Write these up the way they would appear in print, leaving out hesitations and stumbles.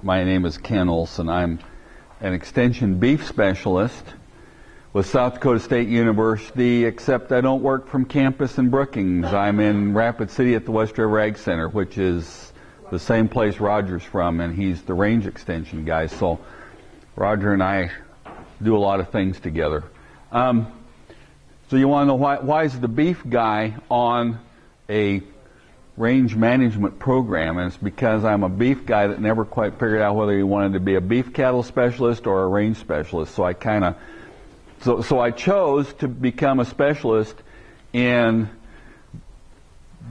My name is Ken Olson. I'm an extension beef specialist with South Dakota State University, except I don't work from campus in Brookings. I'm in Rapid City at the West River Ag Center, which is the same place Roger's from, and he's the range extension guy. So Roger and I do a lot of things together. So you want to know why is the beef guy on a range management program? And it's because I'm a beef guy that never quite figured out whether he wanted to be a beef cattle specialist or a range specialist. So I chose to become a specialist in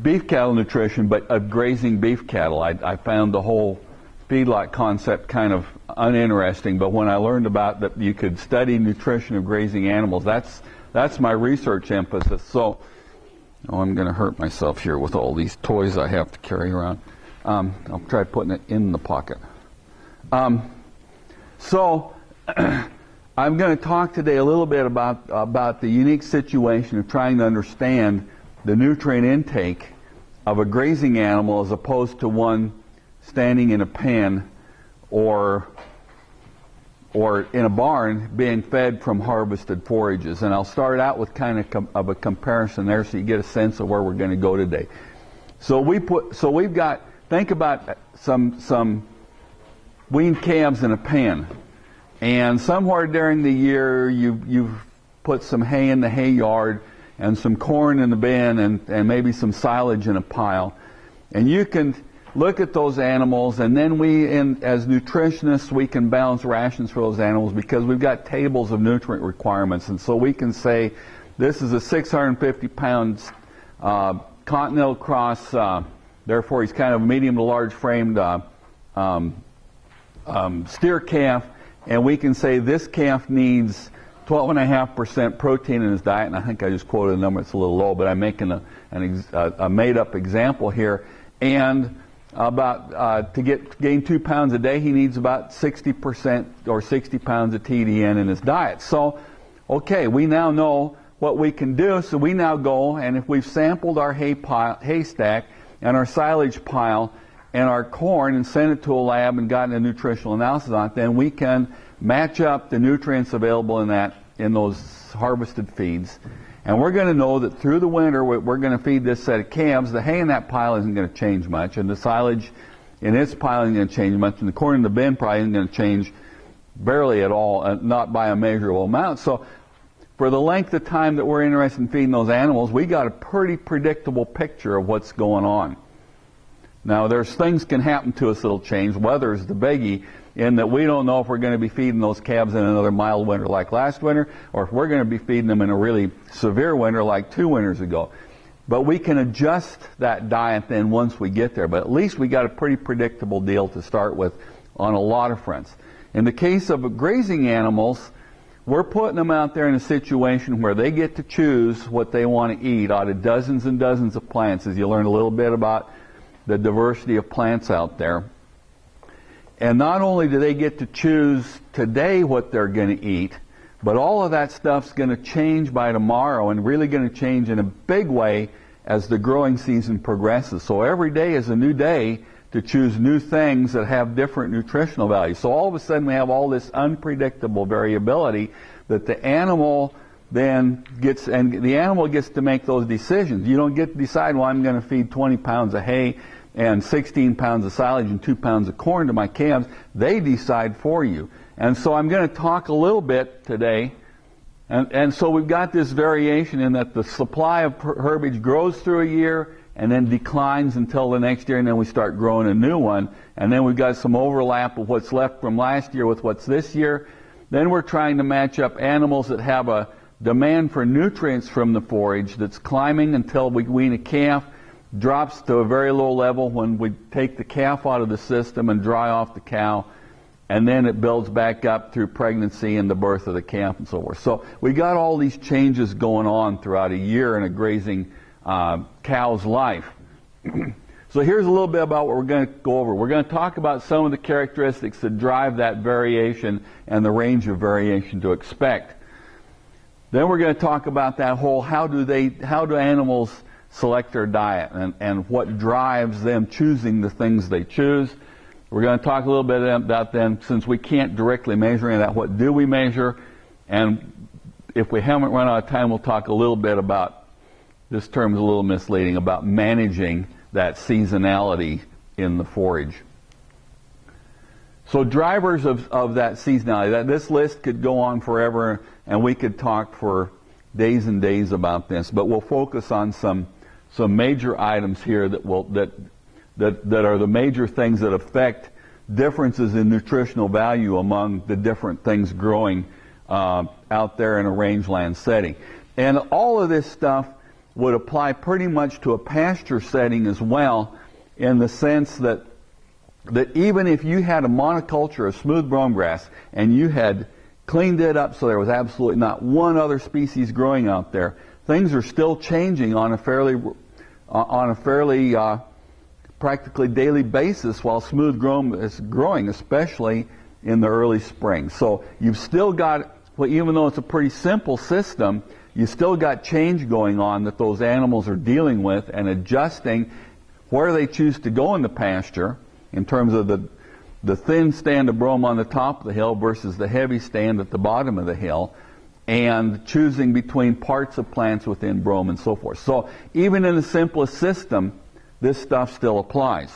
beef cattle nutrition, but of grazing beef cattle. I found the whole feedlot concept kind of uninteresting, but when I learned about that you could study nutrition of grazing animals, that's my research emphasis. So I'm going to hurt myself here with all these toys I have to carry around. I'll try putting it in the pocket. So I'm going to talk today a little bit about the unique situation of trying to understand the nutrient intake of a grazing animal as opposed to one standing in a pen or in a barn being fed from harvested forages. And I'll start out with kind of a comparison there so you get a sense of where we're going to go today. So we've got, think about some weaned calves in a pen. And somewhere during the year you've put some hay in the hay yard and some corn in the bin and maybe some silage in a pile. And you can look at those animals, and then as nutritionists, we can balance rations for those animals because we've got tables of nutrient requirements. And so we can say this is a 650 pounds continental cross, therefore he's kind of a medium to large framed steer calf, and we can say this calf needs 12.5% protein in his diet, and I think I just quoted a number that's a little low, but I'm making a made-up example here. And to gain 2 pounds a day, he needs about 60% or 60 pounds of TDN in his diet. So, okay, we now know what we can do. So we now go, and if we've sampled our hay stack and our silage pile and our corn and sent it to a lab and gotten a nutritional analysis on it, then we can match up the nutrients available in those harvested feeds. And we're going to know that through the winter, we're going to feed this set of calves. The hay in that pile isn't going to change much, and the silage in its pile isn't going to change much, and the corn in the bin probably isn't going to change barely at all, not by a measurable amount. So for the length of time that we're interested in feeding those animals, we got a pretty predictable picture of what's going on. Now, there's things can happen to us that'll change. Weather's the biggie, in that we don't know if we're going to be feeding those calves in another mild winter like last winter, or if we're going to be feeding them in a really severe winter like 2 winters ago. But we can adjust that diet then once we get there. But at least we got a pretty predictable deal to start with on a lot of fronts. In the case of grazing animals, we're putting them out there in a situation where they get to choose what they want to eat out of dozens and dozens of plants, as you learn a little bit about the diversity of plants out there. And not only do they get to choose today what they're going to eat, but all of that stuff's going to change by tomorrow, and really going to change in a big way as the growing season progresses. So every day is a new day to choose new things that have different nutritional values. So all of a sudden we have all this unpredictable variability that the animal then gets, and the animal gets to make those decisions. You don't get to decide, well, I'm going to feed 20 pounds of hay and 16 pounds of silage and 2 pounds of corn to my calves. They decide for you. And so I'm going to talk a little bit today. And so we've got this variation in that the supply of herbage grows through a year and then declines until the next year, and then we start growing a new one. And then we've got some overlap of what's left from last year with what's this year. Then we're trying to match up animals that have a demand for nutrients from the forage that's climbing until we wean a calf, drops to a very low level when we take the calf out of the system and dry off the cow, and then it builds back up through pregnancy and the birth of the calf and so forth. So we got all these changes going on throughout a year in a grazing cow's life. So here's a little bit about what we're going to go over. We're going to talk about some of the characteristics that drive that variation and the range of variation to expect. Then we're going to talk about that whole how do animals select their diet and what drives them choosing the things they choose. We're going to talk a little bit about then, since we can't directly measure any of that, what do we measure? And if we haven't run out of time, we'll talk a little bit about, this term is a little misleading, about managing that seasonality in the forage. So drivers of that seasonality, this list could go on forever, and we could talk for days and days about this, but we'll focus on some major items here that are the major things that affect differences in nutritional value among the different things growing out there in a rangeland setting. And all of this stuff would apply pretty much to a pasture setting as well, in the sense that even if you had a monoculture of smooth brome grass and you had cleaned it up so there was absolutely not one other species growing out there, things are still changing on a fairly practically daily basis while smooth brome is growing, especially in the early spring. So you've still got, well, even though it's a pretty simple system, you still got change going on that those animals are dealing with and adjusting where they choose to go in the pasture, in terms of the thin stand of brome on the top of the hill versus the heavy stand at the bottom of the hill, and choosing between parts of plants within brome and so forth. So even in the simplest system, this stuff still applies.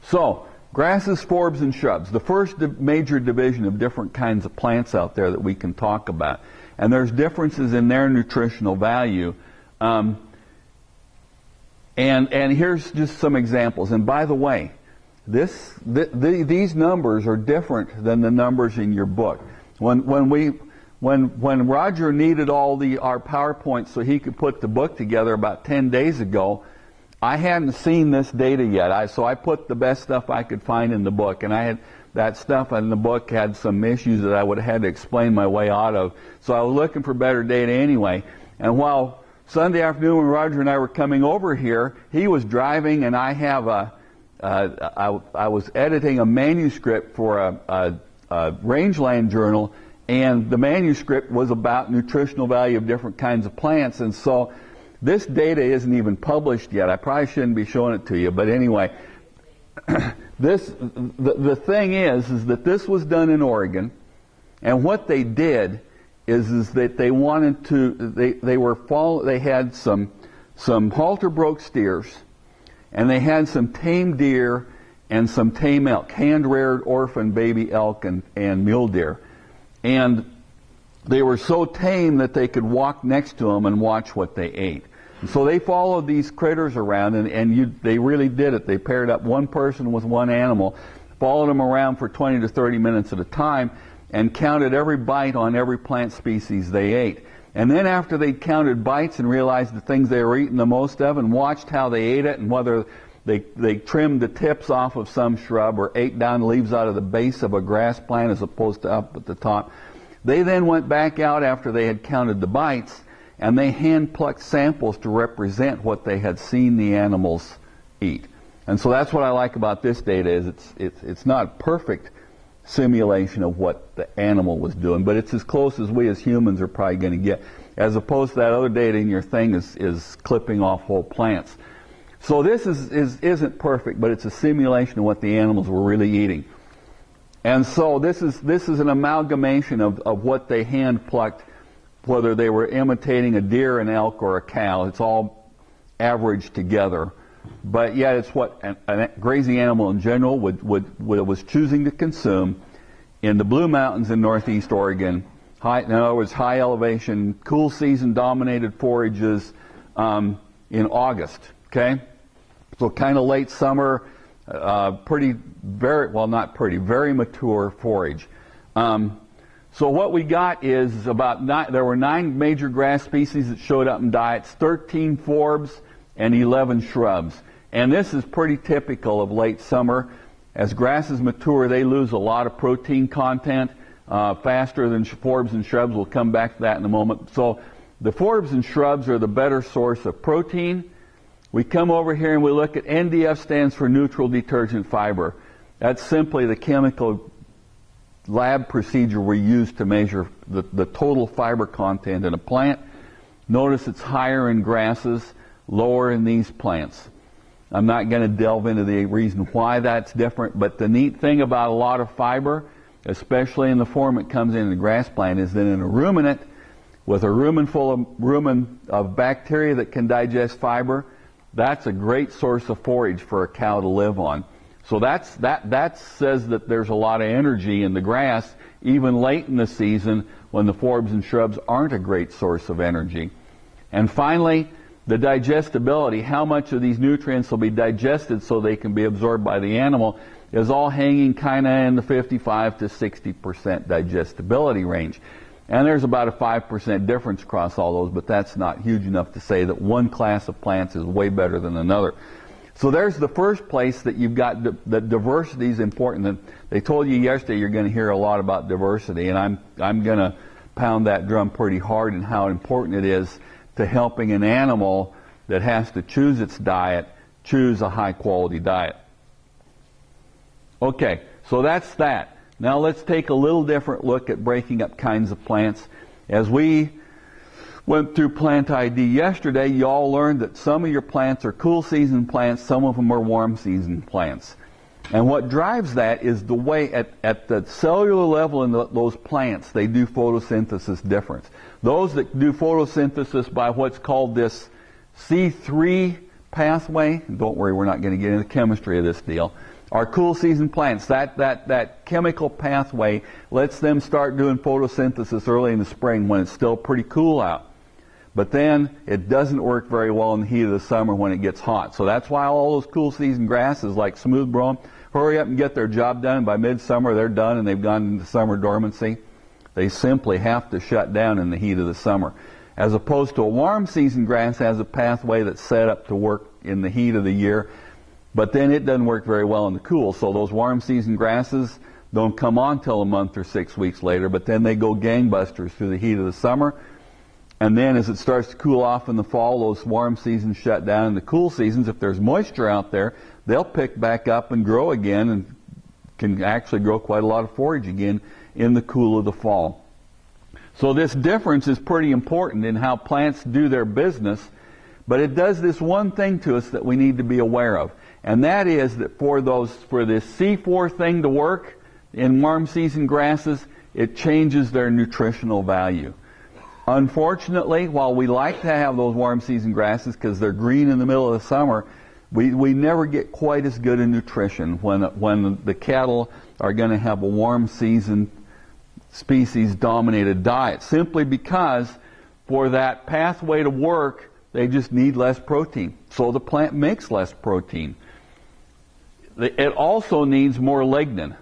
So, grasses, forbs, and shrubs. The first major division of different kinds of plants out there that we can talk about. And there's differences in their nutritional value. And here's just some examples. And by the way, these numbers are different than the numbers in your book. When Roger needed our PowerPoints so he could put the book together about 10 days ago, I hadn't seen this data yet. So I put the best stuff I could find in the book, and that stuff in the book had some issues that I would have had to explain my way out of. So I was looking for better data anyway. And while Sunday afternoon when Roger and I were coming over here, he was driving, and I was editing a manuscript for a rangeland journal, and the manuscript was about nutritional value of different kinds of plants. And so this data isn't even published yet. I probably shouldn't be showing it to you, but anyway, the thing is that this was done in Oregon, and what they did is that they wanted to, they had some halter broke steers, and they had some tame deer and some tame elk, hand-reared orphan baby elk and mule deer. And they were so tame that they could walk next to them and watch what they ate. And so they followed these critters around, and they really did it. They paired up one person with one animal, followed them around for 20 to 30 minutes at a time, and counted every bite on every plant species they ate. And then after they'd counted bites and realized the things they were eating the most of, and watched how they ate it and whether they trimmed the tips off of some shrub or ate down leaves out of the base of a grass plant as opposed to up at the top, they then went back out after they had counted the bites, and they hand-plucked samples to represent what they had seen the animals eat. And so that's what I like about this data, is it's not perfect simulation of what the animal was doing, but it's as close as we as humans are probably going to get, as opposed to that other data in your thing is clipping off whole plants. So this isn't perfect, but it's a simulation of what the animals were really eating. And so this is an amalgamation of what they hand plucked, whether they were imitating a deer, an elk, or a cow. It's all averaged together. But yet it's what a grazing animal in general was choosing to consume in the Blue Mountains in northeast Oregon. In other words, high elevation, cool season dominated forages in August. Okay? So kind of late summer, very mature forage. So what we got is there were 9 major grass species that showed up in diets, 13 forbs, and 11 shrubs. And this is pretty typical of late summer. As grasses mature, they lose a lot of protein content faster than forbs and shrubs. We'll come back to that in a moment. So the forbs and shrubs are the better source of protein. We come over here and we look at NDF, stands for neutral detergent fiber. That's simply the chemical lab procedure we use to measure the total fiber content in a plant. Notice it's higher in grasses, lower in these plants. I'm not going to delve into the reason why that's different, but the neat thing about a lot of fiber, especially in the form it comes in the grass plant, is that in a ruminant, with a rumen of bacteria that can digest fiber, that's a great source of forage for a cow to live on. So that says that there's a lot of energy in the grass, even late in the season when the forbs and shrubs aren't a great source of energy. And finally, the digestibility, how much of these nutrients will be digested so they can be absorbed by the animal, is all hanging kind of in the 55 to 60% digestibility range. And there's about a 5% difference across all those, but that's not huge enough to say that one class of plants is way better than another. So there's the first place that you've got that diversity is important. And they told you yesterday you're going to hear a lot about diversity, and I'm going to pound that drum pretty hard in how important it is to helping an animal that has to choose its diet, choose a high quality diet. Okay, so that's that. Now let's take a little different look at breaking up kinds of plants. As we went through plant ID yesterday, you all learned that some of your plants are cool season plants, some of them are warm season plants. And what drives that is the way at the cellular level in those plants, they do photosynthesis different. Those that do photosynthesis by what's called this C3 pathway, don't worry, we're not going to get into the chemistry of this deal, are cool season plants. That chemical pathway lets them start doing photosynthesis early in the spring when it's still pretty cool out. But then it doesn't work very well in the heat of the summer when it gets hot. So that's why all those cool season grasses like smooth brome hurry up and get their job done. By midsummer they're done and they've gone into summer dormancy. They simply have to shut down in the heat of the summer. As opposed to a warm season grass has a pathway that's set up to work in the heat of the year, but then it doesn't work very well in the cool. So those warm season grasses don't come on till a month or 6 weeks later, but then they go gangbusters through the heat of the summer. And then as it starts to cool off in the fall, those warm seasons shut down. In the cool seasons, if there's moisture out there, they'll pick back up and grow again and can actually grow quite a lot of forage again in the cool of the fall. So this difference is pretty important in how plants do their business, but it does this one thing to us that we need to be aware of. And that is that for this C4 thing to work in warm season grasses, it changes their nutritional value. Unfortunately, while we like to have those warm season grasses because they're green in the middle of the summer, we never get quite as good a nutrition when the cattle are going to have a warm season species dominated diet, simply because for that pathway to work they just need less protein. So the plant makes less protein. It also needs more lignin.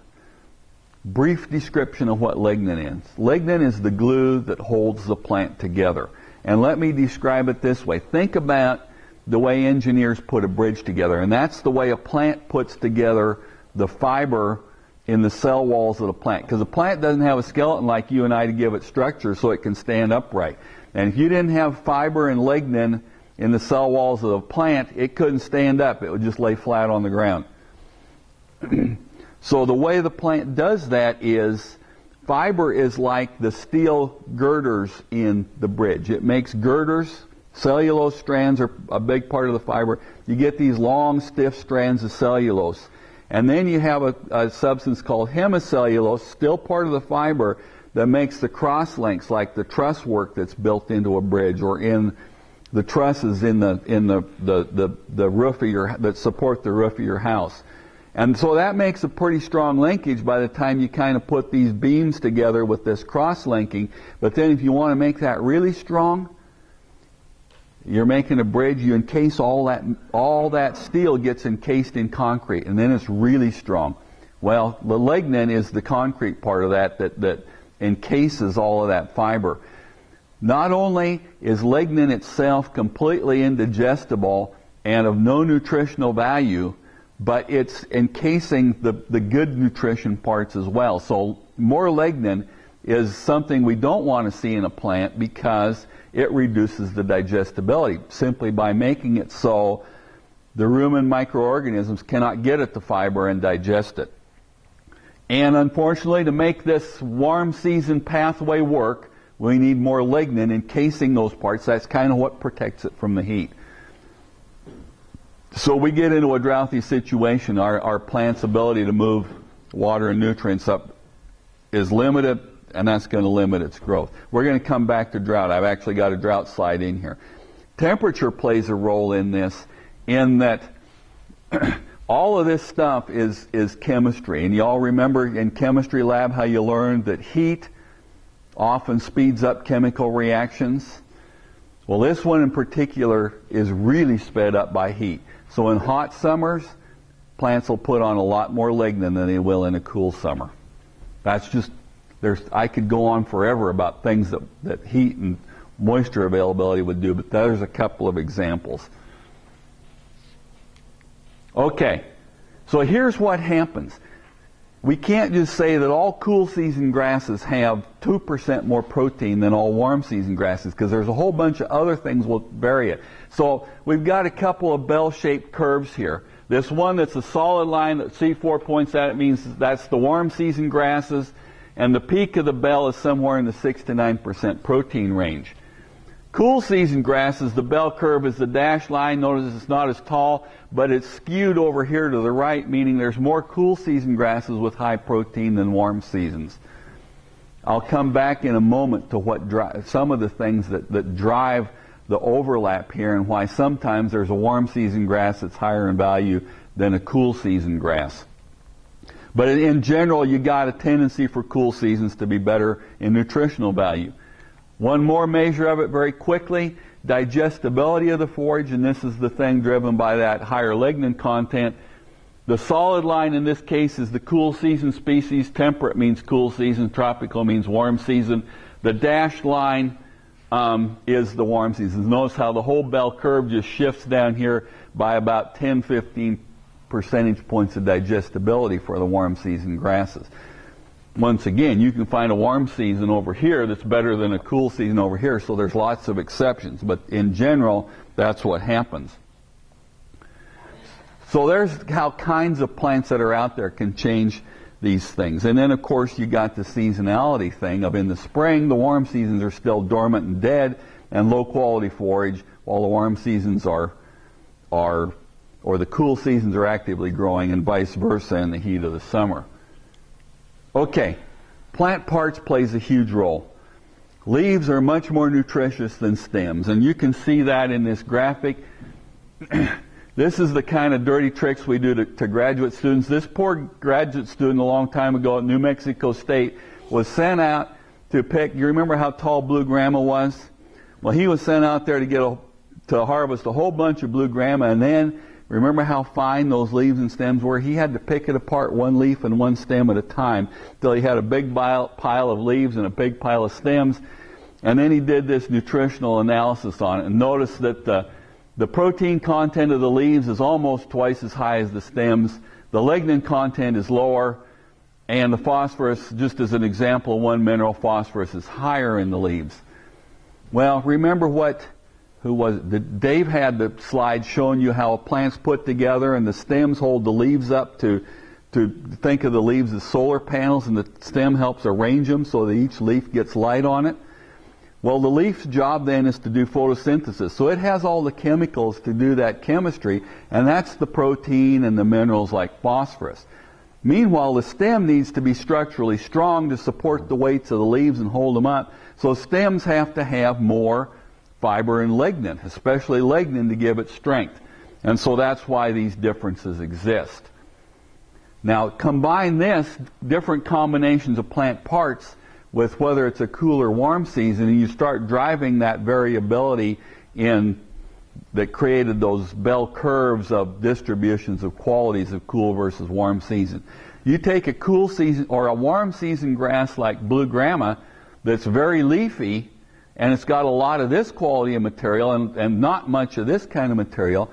Brief description of what lignin is. Lignin is the glue that holds the plant together. And let me describe it this way. Think about the way engineers put a bridge together, and that's the way a plant puts together the fiber in the cell walls of the plant. Because a plant doesn't have a skeleton like you and I to give it structure so it can stand upright. And if you didn't have fiber and lignin in the cell walls of the plant, it couldn't stand up. It would just lay flat on the ground. So the way the plant does that is, fiber is like the steel girders in the bridge. It makes girders. Cellulose strands are a big part of the fiber. You get these long, stiff strands of cellulose. And then you have a substance called hemicellulose, still part of the fiber, that makes the cross links, like the truss work that's built into a bridge, or in the trusses in the roof of your, that support the roof of your house. And so that makes a pretty strong linkage by the time you kind of put these beams together with this cross linking. But then if you want to make that really strong, you're making a bridge, you encase all that steel gets encased in concrete, and then it's really strong. Well, the lignin is the concrete part of that encases all of that fiber. Not only is lignin itself completely indigestible and of no nutritional value, but it's encasing the good nutrition parts as well. So more lignin is something we don't want to see in a plant because it reduces the digestibility simply by making it so the rumen microorganisms cannot get at the fiber and digest it. And unfortunately, to make this warm season pathway work, we need more lignin encasing those parts. That's kind of what protects it from the heat. So we get into a droughty situation. Our plant's ability to move water and nutrients up is limited, and that's going to limit its growth. We're going to come back to drought. I've actually got a drought slide in here. Temperature plays a role in this, in that all of this stuff is chemistry. And you all remember in chemistry lab how you learned that heat often speeds up chemical reactions? Well, this one in particular is really sped up by heat. So in hot summers, plants will put on a lot more lignin than they will in a cool summer. That's just, I could go on forever about things that heat and moisture availability would do, but there's a couple of examples. Okay, so here's what happens. We can't just say that all cool season grasses have 2% more protein than all warm season grasses, because there's a whole bunch of other things will vary it. So we've got a couple of bell-shaped curves here. This one that's a solid line that C4 points at, it means that's the warm season grasses, and the peak of the bell is somewhere in the 6 to 9% protein range. Cool season grasses, the bell curve is the dashed line. Notice it's not as tall, but it's skewed over here to the right, meaning there's more cool season grasses with high protein than warm seasons. I'll come back in a moment to what some of the things that drive the overlap here, and why sometimes there's a warm season grass that's higher in value than a cool season grass. But in general, you got a tendency for cool seasons to be better in nutritional value. One more measure of it very quickly, digestibility of the forage, and this is the thing driven by that higher lignin content. The solid line in this case is the cool season species. Temperate means cool season, tropical means warm season. The dashed line is the warm seasons. Notice how the whole bell curve just shifts down here by about 10-15 percentage points of digestibility for the warm season grasses. Once again, you can find a warm season over here that's better than a cool season over here, so there's lots of exceptions, but in general, that's what happens. So there's how kinds of plants that are out there can change these things. And then, of course, you got the seasonality thing of in the spring, the warm seasons are still dormant and dead and low-quality forage, while the warm seasons or the cool seasons are actively growing, and vice versa in the heat of the summer. Okay, plant parts plays a huge role. Leaves are much more nutritious than stems, and you can see that in this graphic. This is the kind of dirty tricks we do to graduate students. This poor graduate student a long time ago at New Mexico State was sent out to pick, you remember how tall blue grama was? Well, he was sent out there to harvest a whole bunch of blue grama, and then remember how fine those leaves and stems were? He had to pick it apart one leaf and one stem at a time till he had a big pile of leaves and a big pile of stems. And then he did this nutritional analysis on it, and noticed that the protein content of the leaves is almost twice as high as the stems. The lignin content is lower, and the phosphorus, just as an example, one mineral, phosphorus, is higher in the leaves. Well, remember who was it? Dave had the slide showing you how a plant's put together and the stems hold the leaves up to think of the leaves as solar panels, and the stem helps arrange them so that each leaf gets light on it. Well, the leaf's job then is to do photosynthesis. So it has all the chemicals to do that chemistry, and that's the protein and the minerals like phosphorus. Meanwhile, the stem needs to be structurally strong to support the weights of the leaves and hold them up. So stems have to have more fiber and lignin, especially lignin, to give it strength. And so that's why these differences exist. Now, combine this, different combinations of plant parts, with whether it's a cool or warm season, and you start driving that variability that created those bell curves of distributions of qualities of cool versus warm season. You take a cool season or a warm season grass like blue grama that's very leafy, and it's got a lot of this quality of material and not much of this kind of material.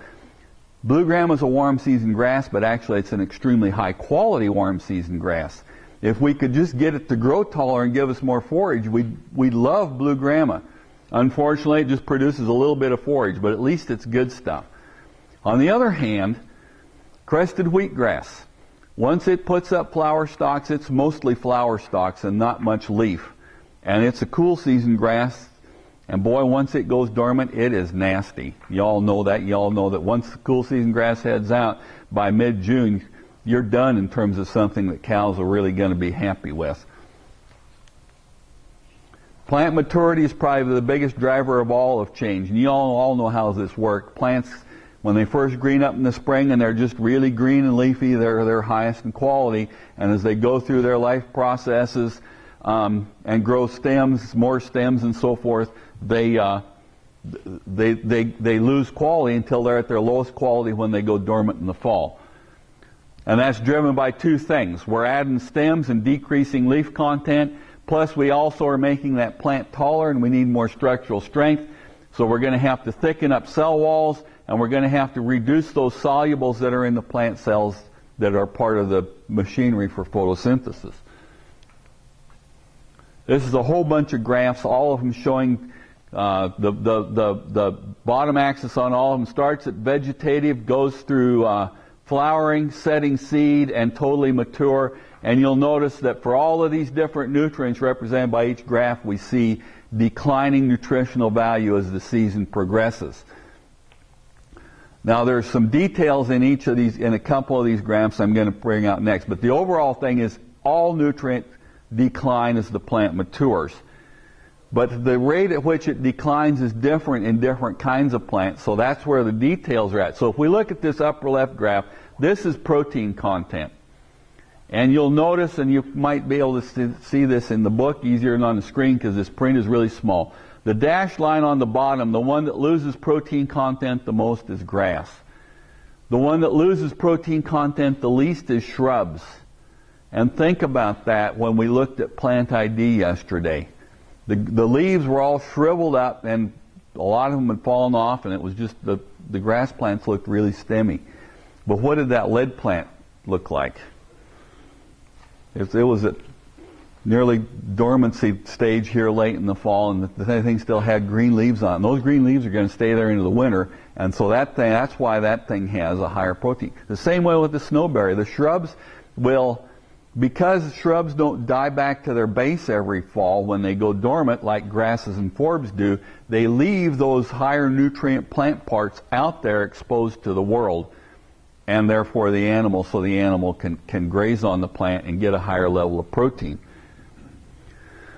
Blue grama is a warm season grass, but actually it's an extremely high quality warm season grass. If we could just get it to grow taller and give us more forage, we'd love blue grama. Unfortunately, it just produces a little bit of forage, but at least it's good stuff. On the other hand, crested wheatgrass, once it puts up flower stalks, it's mostly flower stalks and not much leaf. And it's a cool season grass, And boy, once it goes dormant, it is nasty. You all know that. You all know that once the cool season grass heads out, by mid-June, you're done in terms of something that cows are really going to be happy with. Plant maturity is probably the biggest driver of all of change. And you all know how this works. Plants, when they first green up in the spring and they're just really green and leafy, they're their highest in quality. And as they go through their life processes and grow stems, more stems and so forth, they lose quality until they're at their lowest quality when they go dormant in the fall. And that's driven by two things. We're adding stems and decreasing leaf content, plus we also are making that plant taller and we need more structural strength. So we're going to have to thicken up cell walls, and we're going to have to reduce those solubles that are in the plant cells that are part of the machinery for photosynthesis. This is a whole bunch of graphs, all of them showing the bottom axis on all of them starts at vegetative, goes through flowering, setting seed, and totally mature. And you'll notice that for all of these different nutrients represented by each graph, we see declining nutritional value as the season progresses. Now there's some details in each of these, in a couple of these graphs I'm going to bring out next, but the overall thing is all nutrient decline as the plant matures. But the rate at which it declines is different in different kinds of plants, so that's where the details are at. So if we look at this upper left graph, this is protein content. And you'll notice, and you might be able to see this in the book easier than on the screen because this print is really small. The dashed line on the bottom, the one that loses protein content the most is grass. The one that loses protein content the least is shrubs. And think about that when we looked at plant ID yesterday. The leaves were all shriveled up and a lot of them had fallen off, and it was just the grass plants looked really stemmy. But what did that lead plant look like? It was at nearly dormancy stage here late in the fall, and the thing still had green leaves on it. And those green leaves are going to stay there into the winter, and so that's why that thing has a higher protein. The same way with the snowberry. The shrubs will, because shrubs don't die back to their base every fall when they go dormant like grasses and forbs do, they leave those higher nutrient plant parts out there exposed to the world, and therefore the animal, so the animal can graze on the plant and get a higher level of protein.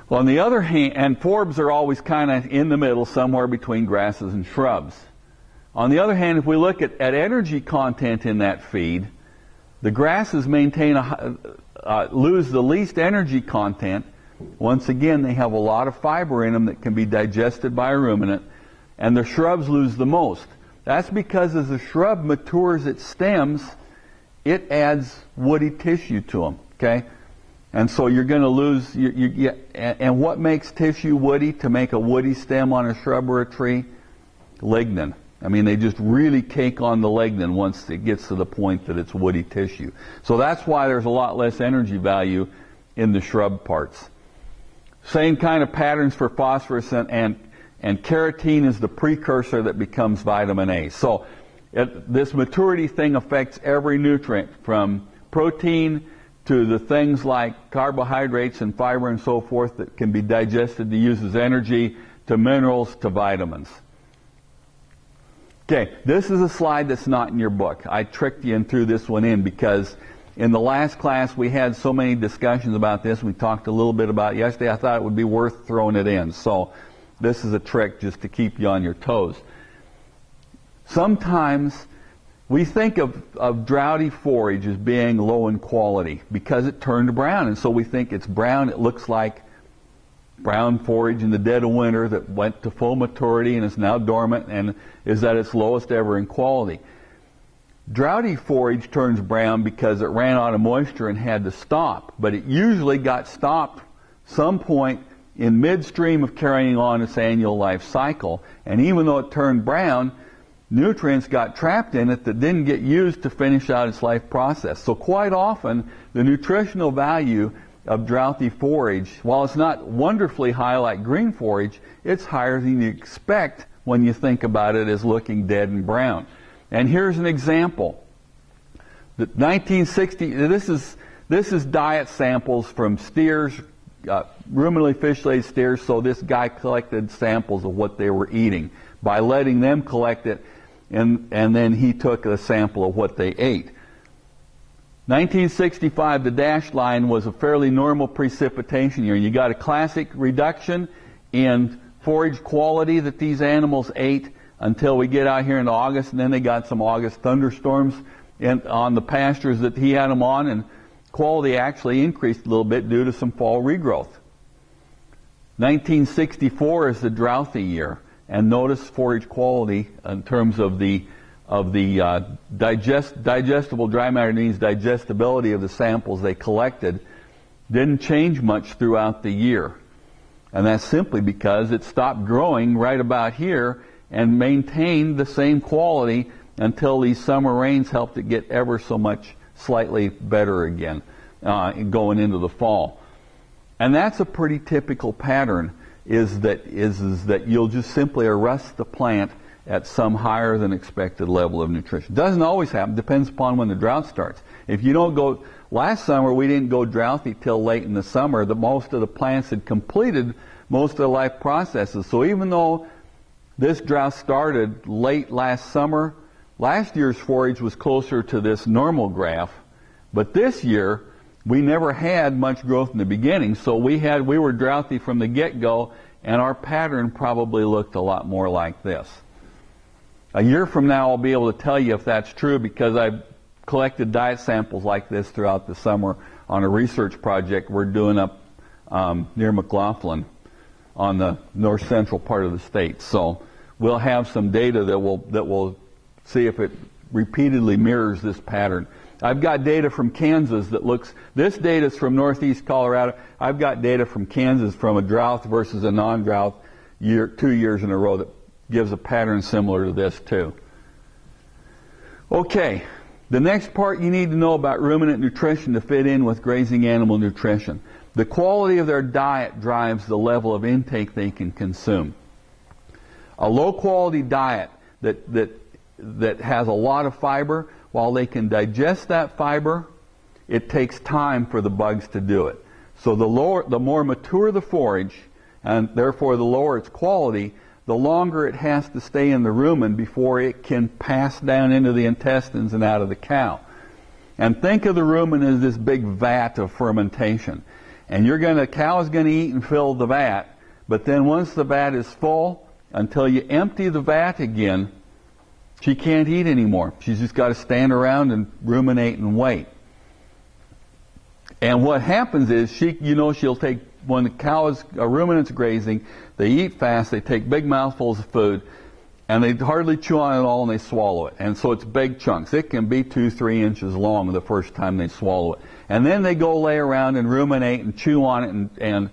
Well, on the other hand, and forbs are always kind of in the middle, somewhere between grasses and shrubs. On the other hand, if we look at energy content in that feed, the grasses maintain lose the least energy content. Once again, they have a lot of fiber in them that can be digested by a ruminant, and the shrubs lose the most. That's because as the shrub matures its stems, it adds woody tissue to them, okay? And so you're going to lose, and what makes tissue woody to make a woody stem on a shrub or a tree? Lignin. I mean, they just really cake on the lignin once it gets to the point that it's woody tissue. So that's why there's a lot less energy value in the shrub parts. Same kind of patterns for phosphorus, and carotene is the precursor that becomes vitamin A. So this maturity thing affects every nutrient, from protein to the things like carbohydrates and fiber and so forth that can be digested to use as energy, to minerals, to vitamins. Okay, this is a slide that's not in your book. I tricked you and threw this one in because in the last class we had so many discussions about this. We talked a little bit about it yesterday. I thought it would be worth throwing it in. So this is a trick just to keep you on your toes. Sometimes we think of droughty forage as being low in quality because it turned brown, and so we think it's brown. It looks like brown forage in the dead of winter that went to full maturity and is now dormant and is at its lowest ever in quality. Droughty forage turns brown because it ran out of moisture and had to stop, but it usually got stopped some point in midstream of carrying on its annual life cycle, and even though it turned brown, nutrients got trapped in it that didn't get used to finish out its life process. So quite often, the nutritional value of droughty forage, while it's not wonderfully high like green forage, it's higher than you expect when you think about it as looking dead and brown. And here's an example. The 1960, this is diet samples from steers, ruminantly fish-laid steers, so this guy collected samples of what they were eating by letting them collect it, and then he took a sample of what they ate. 1965, the dashed line was a fairly normal precipitation year. You got a classic reduction in forage quality that these animals ate until we get out here in August, and then they got some August thunderstorms on the pastures that he had them on, and quality actually increased a little bit due to some fall regrowth. 1964 is the drouthy year, and notice forage quality in terms of the digestible dry matter, means digestibility of the samples they collected, didn't change much throughout the year. And that's simply because it stopped growing right about here and maintained the same quality until these summer rains helped it get ever so much slightly better again going into the fall. And that's a pretty typical pattern, is that you'll just simply arrest the plant at some higher than expected level of nutrition. Doesn't always happen, depends upon when the drought starts. If you don't go, last summer we didn't go drouthy till late in the summer. Most of the plants had completed most of their life processes. So even though this drought started late last summer, last year's forage was closer to this normal graph, but this year we never had much growth in the beginning, so we were drouthy from the get-go, and our pattern probably looked a lot more like this. A year from now I'll be able to tell you if that's true, because I've collected diet samples like this throughout the summer on a research project we're doing up near McLaughlin on the north central part of the state. So we'll have some data that will see if it repeatedly mirrors this pattern. I've got data from Kansas that looks, this data is from northeast Colorado. I've got data from Kansas from a drought versus a non-drought year, 2 years in a row, that gives a pattern similar to this too. Okay, the next part you need to know about ruminant nutrition to fit in with grazing animal nutrition. The quality of their diet drives the level of intake they can consume. A low quality diet that has a lot of fiber, while they can digest that fiber, it takes time for the bugs to do it. So the more mature the forage, and therefore the lower its quality, the longer it has to stay in the rumen before it can pass down into the intestines and out of the cow. And think of the rumen as this big vat of fermentation. And the cow is going to eat and fill the vat, but then once the vat is full, until you empty the vat again, she can't eat anymore. She's just got to stand around and ruminate and wait. And what happens is she'll take, when the cow is a ruminant's grazing, they eat fast, they take big mouthfuls of food, and they hardly chew on it all, and they swallow it. And so it's big chunks. It can be 2-3 inches long the first time they swallow it. And then they go lay around and ruminate and chew on it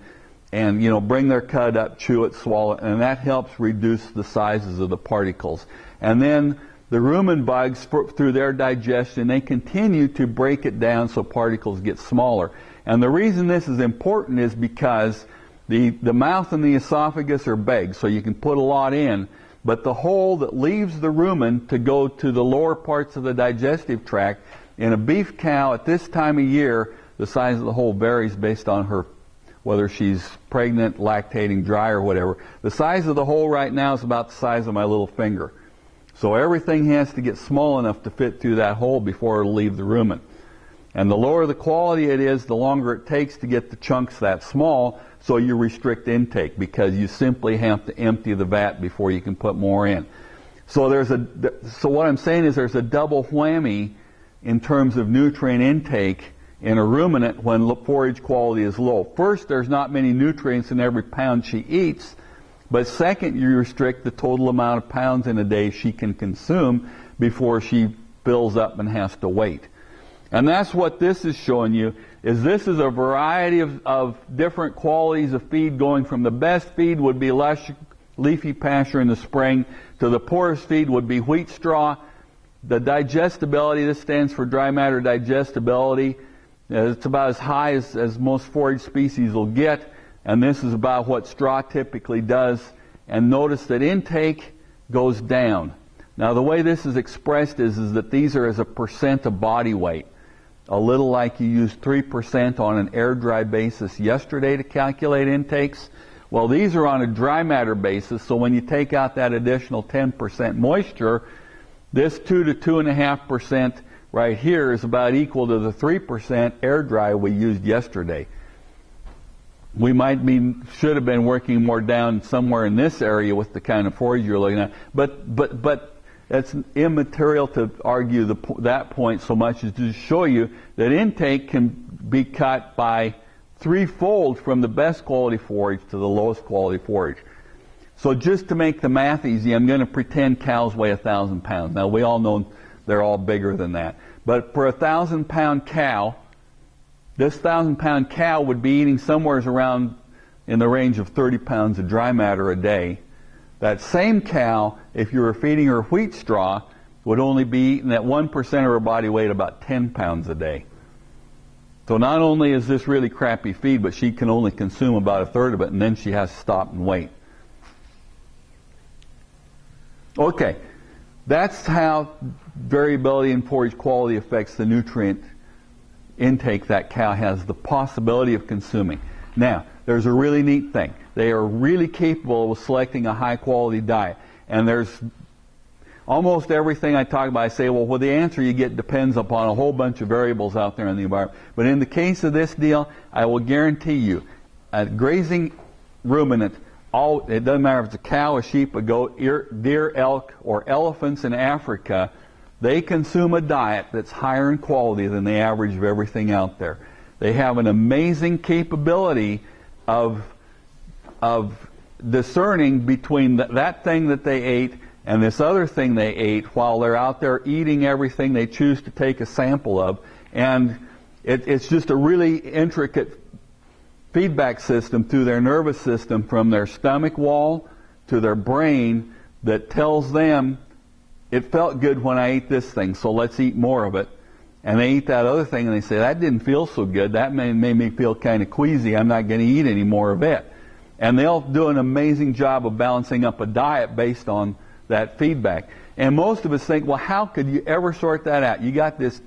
and bring their cud up, chew it, swallow it, and that helps reduce the sizes of the particles. And then the rumen bugs, through their digestion, they continue to break it down so particles get smaller. And the reason this is important is because the mouth and the esophagus are big, so you can put a lot in, but the hole that leaves the rumen to go to the lower parts of the digestive tract, in a beef cow at this time of year, the size of the hole varies based on her, whether she's pregnant, lactating, dry, or whatever. The size of the hole right now is about the size of my little finger. So everything has to get small enough to fit through that hole before it'll leave the rumen. And the lower the quality it is, the longer it takes to get the chunks that small, so you restrict intake, because you simply have to empty the vat before you can put more in. So what I'm saying is there's a double whammy in terms of nutrient intake in a ruminant when forage quality is low. First, there's not many nutrients in every pound she eats, but second, you restrict the total amount of pounds in a day she can consume before she fills up and has to wait. And that's what this is showing you, is this is a variety of different qualities of feed, going from the best feed would be lush leafy pasture in the spring to the poorest feed would be wheat straw. The digestibility, this stands for dry matter digestibility, it's about as high as most forage species will get, and this is about what straw typically does. And notice that intake goes down. Now the way this is expressed is that these are as a percent of body weight. a little like you used 3% on an air-dry basis yesterday to calculate intakes. Well, these are on a dry matter basis, so when you take out that additional 10% moisture, this 2 to 2.5% right here is about equal to the 3% air-dry we used yesterday. We should have been working more down somewhere in this area with the kind of forage you're looking at, but it's immaterial to argue that point so much as to show you that intake can be cut by threefold from the best quality forage to the lowest quality forage. So just to make the math easy, I'm going to pretend cows weigh 1,000 pounds. Now we all know they're all bigger than that. But for a 1,000-pound cow, this 1,000-pound cow would be eating somewhere around in the range of 30 pounds of dry matter a day. That same cow, if you were feeding her wheat straw, would only be eating at 1% of her body weight about 10 pounds a day. So not only is this really crappy feed, but she can only consume about a third of it, and then she has to stop and wait. Okay, that's how variability in forage quality affects the nutrient intake that cow has the possibility of consuming. Now, there's a really neat thing. They are really capable of selecting a high-quality diet. And there's almost everything I talk about, I say, well, the answer you get depends upon a whole bunch of variables out there in the environment. But in the case of this deal, I will guarantee you, a grazing ruminant, it doesn't matter if it's a cow, a sheep, a goat, deer, elk, or elephants in Africa, they consume a diet that's higher in quality than the average of everything out there. They have an amazing capability of discerning between that thing that they ate and this other thing they ate while they're out there eating everything they choose to take a sample of. And it's just a really intricate feedback system through their nervous system from their stomach wall to their brain that tells them, it felt good when I ate this thing, so let's eat more of it. And they eat that other thing and they say, that didn't feel so good, that made me feel kind of queasy, I'm not going to eat any more of it. And they'll do an amazing job of balancing up a diet based on that feedback. And most of us think, well, how could you ever sort that out? You got this,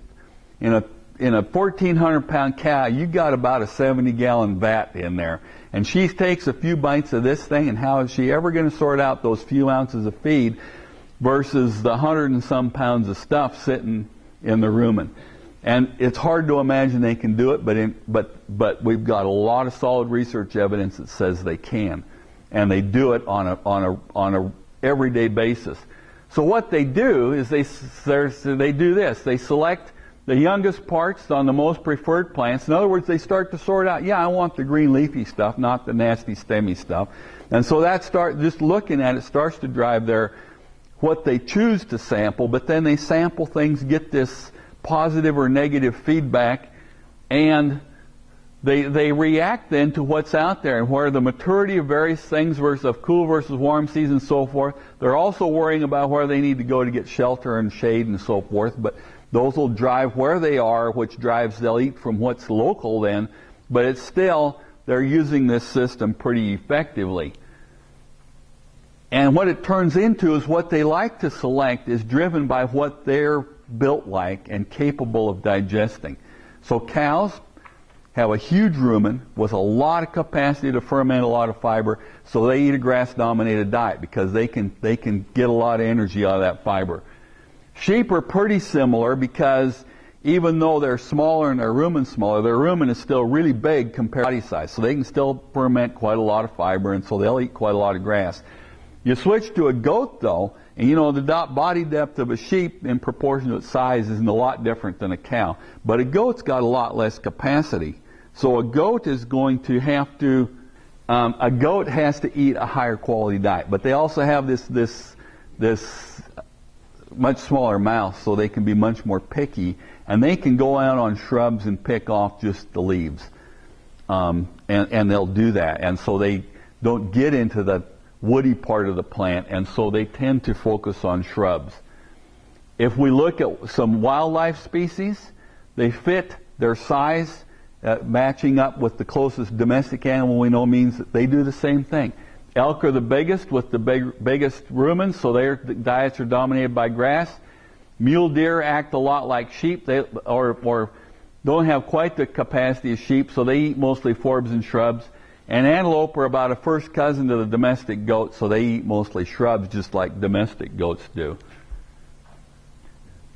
in a 1,400-pound cow, you got about a 70-gallon vat in there. And she takes a few bites of this thing, and how is she ever going to sort out those few ounces of feed versus the 100 and some pounds of stuff sitting in the rumen? And it's hard to imagine they can do it, but we've got a lot of solid research evidence that says they can, and they do it on a everyday basis. So what they do is they do this: they select the youngest parts on the most preferred plants. In other words, they start to sort out, yeah, I want the green leafy stuff, not the nasty stemmy stuff. And so just looking at it starts to drive what they choose to sample, but then they sample things, get this positive or negative feedback, and they react then to what's out there, and where the maturity of various things of cool versus warm season and so forth. They're also worrying about where they need to go to get shelter and shade and so forth, but those will drive where they are, which drives they'll eat from what's local then, but it's still, they're using this system pretty effectively. And what it turns into is what they like to select is driven by what they're built like and capable of digesting. So cows have a huge rumen with a lot of capacity to ferment a lot of fiber, so they eat a grass-dominated diet because they can get a lot of energy out of that fiber. Sheep are pretty similar because even though they're smaller and their rumen's smaller, their rumen is still really big compared to body size, so they can still ferment quite a lot of fiber, and so they'll eat quite a lot of grass. You switch to a goat, though, and you know the body depth of a sheep in proportion to its size isn't a lot different than a cow, but a goat's got a lot less capacity. So a goat is going to have to, a goat has to eat a higher quality diet, but they also have this much smaller mouth, so they can be much more picky, and they can go out on shrubs and pick off just the leaves, and they'll do that, and so they don't get into the woody part of the plant, and so they tend to focus on shrubs. If we look at some wildlife species, they fit their size, matching up with the closest domestic animal we know means that they do the same thing. Elk are the biggest with the biggest rumens, so their diets are dominated by grass. Mule deer act a lot like sheep, or don't have quite the capacity of sheep, so they eat mostly forbs and shrubs. And antelope are about a first cousin to the domestic goat, so they eat mostly shrubs just like domestic goats do.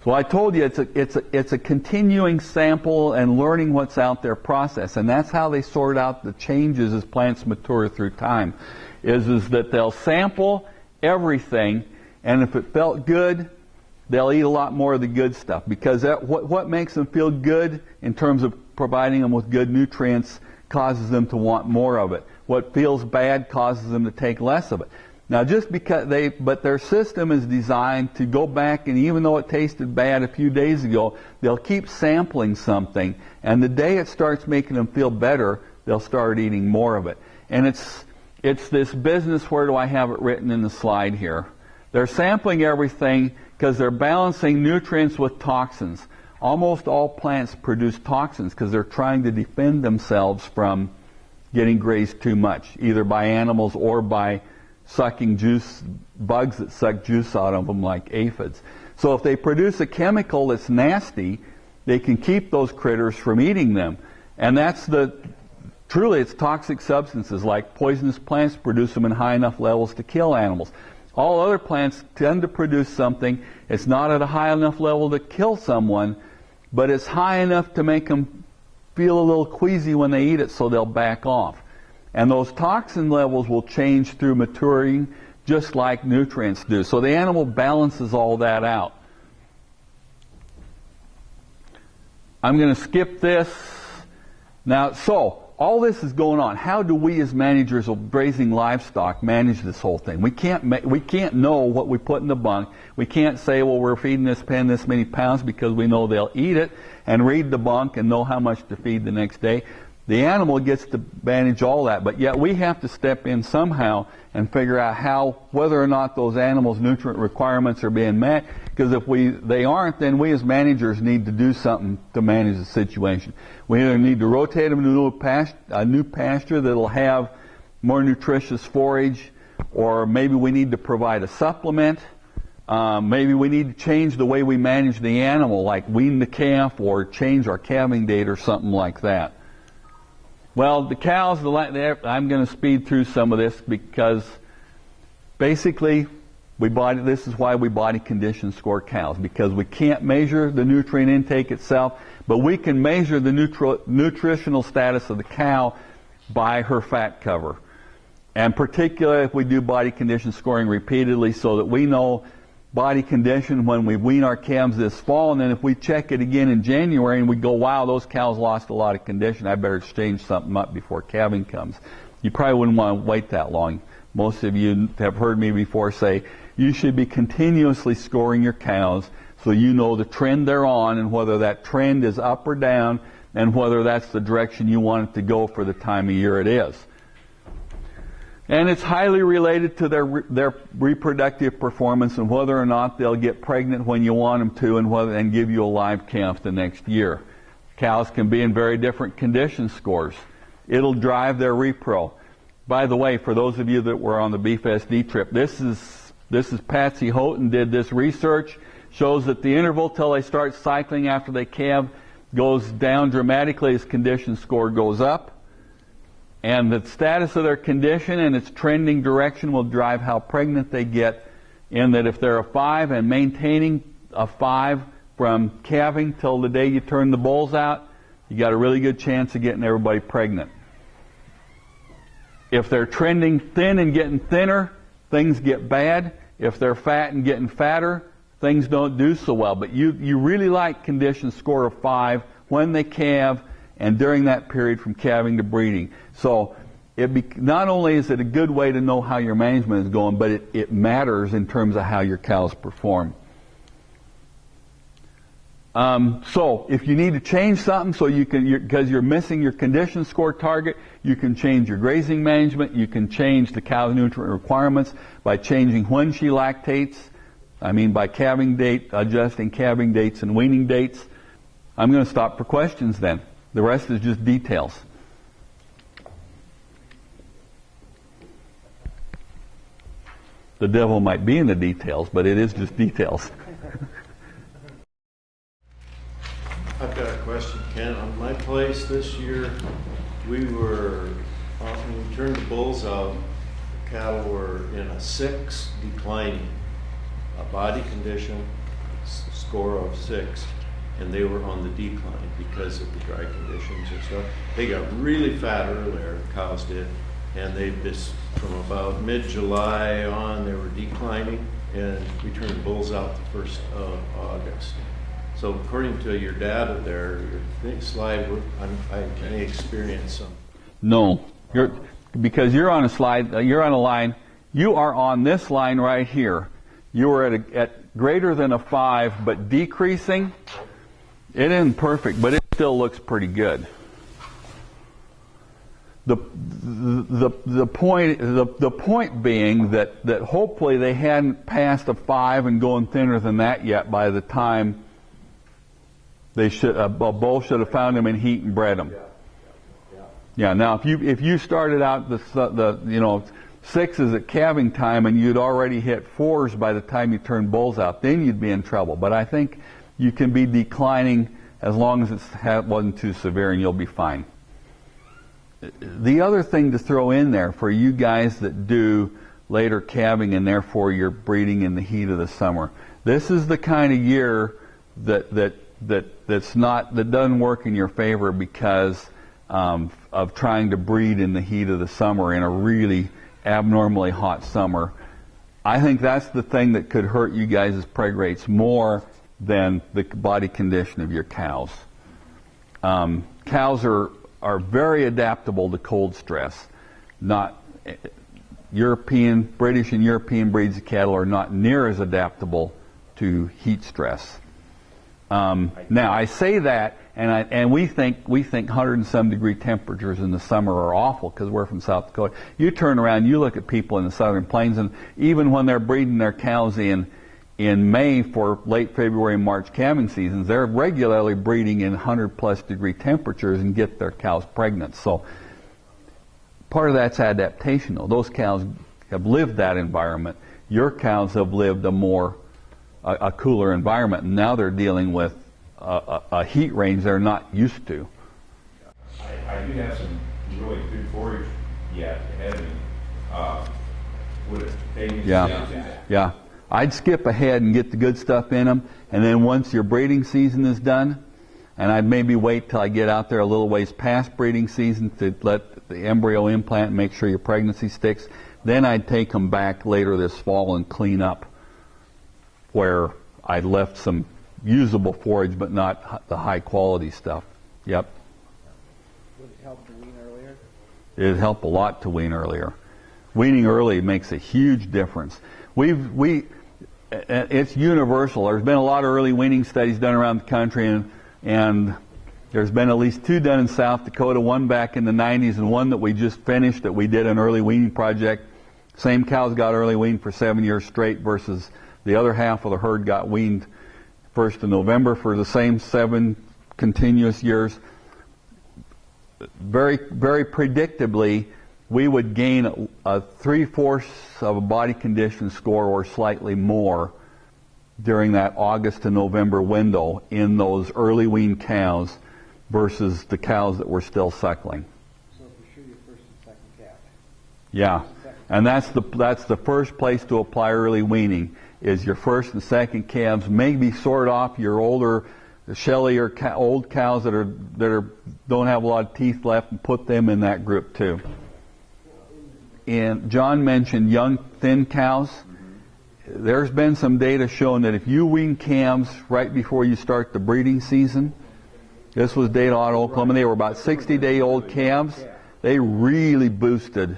So I told you it's a continuing sample and learning what's out there process, and that's how they sort out the changes as plants mature through time. Is that they'll sample everything, and if it felt good, they'll eat a lot more of the good stuff, because what makes them feel good in terms of providing them with good nutrients causes them to want more of it. What feels bad causes them to take less of it. Now, just because but their system is designed to go back, and even though it tasted bad a few days ago, they'll keep sampling something, and the day it starts making them feel better, they'll start eating more of it. And it's this business. Where do I have it written in the slide here? They're sampling everything because they're balancing nutrients with toxins. Almost all plants produce toxins because they're trying to defend themselves from getting grazed too much, either by animals or by sucking juice, bugs that suck juice out of them like aphids. So if they produce a chemical that's nasty, they can keep those critters from eating them. And that's truly it's toxic substances like poisonous plants produce them in high enough levels to kill animals. All other plants tend to produce something. It's not at a high enough level to kill someone, but it's high enough to make them feel a little queasy when they eat it, so they'll back off. And those toxin levels will change through maturing just like nutrients do. So the animal balances all that out. I'm going to skip this. Now, so all this is going on. How do we as managers of grazing livestock manage this whole thing? We can't know what we put in the bunk. We can't say, well, we're feeding this pen this many pounds because we know they'll eat it, and read the bunk and know how much to feed the next day. The animal gets to manage all that, but yet we have to step in somehow and figure out whether or not those animals' nutrient requirements are being met. Because if they aren't, then we as managers need to do something to manage the situation. We either need to rotate them to a new pasture that'll have more nutritious forage, or maybe we need to provide a supplement. Maybe we need to change the way we manage the animal, like wean the calf or change our calving date or something like that. Well, the cows, I'm going to speed through some of this because basically this is why we body condition score cows, because we can't measure the nutrient intake itself, but we can measure the nutritional status of the cow by her fat cover. And particularly if we do body condition scoring repeatedly, so that we know body condition when we wean our calves this fall, and then if we check it again in January and we go, wow, those cows lost a lot of condition, I better change something up before calving comes. You probably wouldn't want to wait that long. Most of you have heard me before say you should be continuously scoring your cows so you know the trend they're on and whether that trend is up or down and whether that's the direction you want it to go for the time of year it is. And it's highly related to their reproductive performance and whether or not they'll get pregnant when you want them to, and give you a live calf the next year. Cows can be in very different condition scores. It'll drive their repro. By the way, for those of you that were on the Beef SD trip, this is Patsy Houghton did this research. Shows that the interval till they start cycling after they calve goes down dramatically as condition score goes up. And the status of their condition and its trending direction will drive how pregnant they get, in that if they're a 5 and maintaining a 5 from calving till the day you turn the bulls out, you got a really good chance of getting everybody pregnant. If they're trending thin and getting thinner, things get bad. If they're fat and getting fatter, things don't do so well. But you really like condition score of 5 when they calve and during that period from calving to breeding. So not only is it a good way to know how your management is going, but it matters in terms of how your cows perform. So if you need to change something because you're missing your condition score target, you can change your grazing management. You can change the cow's nutrient requirements by changing when she lactates. By calving date, adjusting calving dates and weaning dates. I'm going to stop for questions then. The rest is just details. The devil might be in the details, but it is just details. I've got a question. And on my place this year, we when we turned the bulls out, the cattle were in a 6 declining, a body condition score of 6, and they were on the decline because of the dry conditions and stuff. They got really fat earlier, the cows did, and they just, from about mid-July on, they were declining, and we turned the bulls out the 1st of August. So according to your data there, your slide, I may experience some. No, because you're on a slide, you're on a line, you are on this line right here. You are at greater than a 5, but decreasing. It isn't perfect, but it still looks pretty good. The point being that hopefully they hadn't passed a 5 and going thinner than that yet by the time they a bull should have found them in heat and bred them. Yeah. Now if you started out the 6s at calving time and you'd already hit 4s by the time you turned bulls out, then you'd be in trouble. But I think you can be declining as long as it wasn't too severe, and you'll be fine. The other thing to throw in there for you guys that do later calving and therefore you're breeding in the heat of the summer, this is the kind of year that doesn't work in your favor because of trying to breed in the heat of the summer in a really abnormally hot summer. I think that's the thing that could hurt you guys' preg rates more than the body condition of your cows. Cows are very adaptable to cold stress. Not British and European breeds of cattle are not near as adaptable to heat stress. Now I say that, and we think 107 degree temperatures in the summer are awful because we're from South Dakota. You turn around, you look at people in the Southern Plains, and even when they're breeding their cows in May for late February and March calving seasons, they're regularly breeding in 100+ degree temperatures and get their cows pregnant. So part of that's adaptation, though. Those cows have lived that environment. Your cows have lived a cooler environment, and now they're dealing with a heat range they're not used to. I do have some really good forage yet ahead of me. Would it take me Yeah. I'd skip ahead and get the good stuff in them, and then once your breeding season is done, and I'd maybe wait till I get out there a little ways past breeding season to let the embryo implant and make sure your pregnancy sticks, then I'd take them back later this fall and clean up where I left some usable forage but not the high quality stuff. Yep. Would it help to wean earlier? It'd help a lot to wean earlier. Weaning early makes a huge difference. It's universal. There's been a lot of early weaning studies done around the country, and there's been at least 2 done in South Dakota, one back in the 90s and one that we just finished that we did an early weaning project. Same cows got early weaned for 7 years straight versus the other half of the herd got weaned 1st of November for the same 7 continuous years. Very, very predictably, we would gain a 3/4 of a body condition score or slightly more during that August to November window in those early weaned cows versus the cows that were still suckling. So for sure your first and second calf. Yeah, and that's the first place to apply early weaning is your first and second calves. Maybe sort off your older Shelly or old cows that don't have a lot of teeth left and put them in that group too. And John mentioned young, thin cows. There's been some data showing that if you wean calves right before you start the breeding season, this was data out of Oklahoma, they were about 60-day-old calves, they really boosted.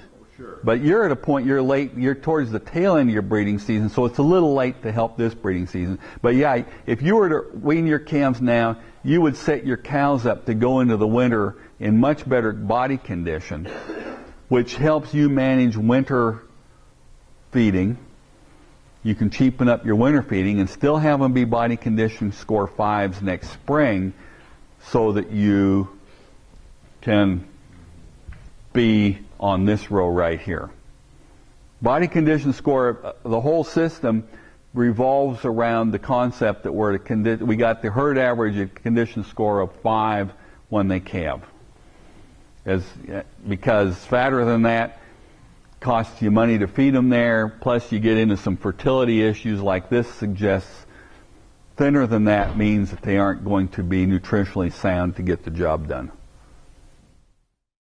But you're at a point, you're late, you're towards the tail end of your breeding season, so it's a little late to help this breeding season. But yeah, if you were to wean your calves now, you would set your cows up to go into the winter in much better body condition, which helps you manage winter feeding. You can cheapen up your winter feeding and still have them be body condition score 5s next spring so that you can be on this row right here. Body condition score, the whole system revolves around the concept that we got the herd average at condition score of 5 when they calve. Because fatter than that costs you money to feed them there, plus you get into some fertility issues like this suggests. Thinner than that means that they aren't going to be nutritionally sound to get the job done.